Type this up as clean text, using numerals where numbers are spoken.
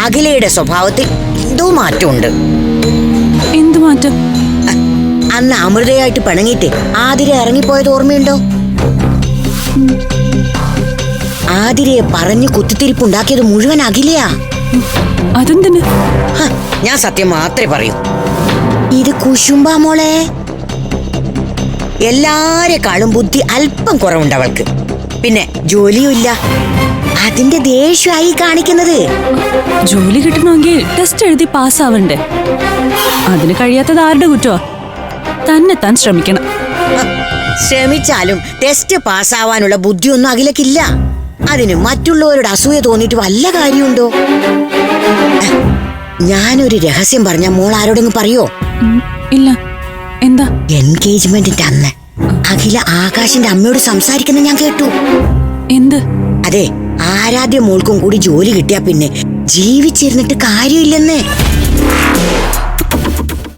അഖിലയുടെ സ്വഭാവത്തിൽ എന്തോ മാറ്റമുണ്ട്. എന്ത് മാറ്റം? അന്ന് അമൃതയായിട്ട് പിണങ്ങിയിട്ട് ആതിര ഇറങ്ങിപ്പോയത് ഓർമ്മയുണ്ടോ? ആതിരയെ പറഞ്ഞു കുത്തിത്തിരിപ്പുണ്ടാക്കിയത് മുഴുവൻ അഖിലയാ. അതെന്തിന്? ഞാൻ സത്യം മാത്രമേ പറയൂ. ഇത് കുശുമ്പാ മോളെ. എല്ലാരെക്കാളും ബുദ്ധി അല്പം കുറവുണ്ട് അവൾക്ക്. പിന്നെ ജോലിയും ഇല്ല. അതിന്റെ ദേഷ്യമായി കാണിക്കുന്നത്. ജോലി കിട്ടണമെങ്കിൽ ടെസ്റ്റ് എഴുതി പാസ്സാവണ്ടേ? അതിന് കഴിയാത്തത് ആരുടെ കുറ്റോ? തന്നെ താൻ ശ്രമിക്കണം. ശ്രമിച്ചാലും ടെസ്റ്റ് പാസ്സാവാനുള്ള ബുദ്ധിയൊന്നും അഖിലക്കില്ല. അതിന് മറ്റുള്ളവരുടെ അസൂയ തോന്നിയിട്ട് വല്ല കാര്യമുണ്ടോ? ഞാനൊരു രഹസ്യം പറഞ്ഞ മോൾ ആരോടെങ്കിലും പറയോ? ഇല്ല. എന്താ? എൻഗേജ്മെന്റിന്റെ അന്ന് അഖില ആകാശിന്റെ അമ്മയോട് സംസാരിക്കുന്നത് ഞാൻ കേട്ടു. എന്ത്? അതെ, ആരാധ്യ മോൾക്കും കൂടി ജോലി കിട്ടിയാ പിന്നെ ജീവിച്ചിരുന്നിട്ട് കാര്യമില്ലെന്ന്.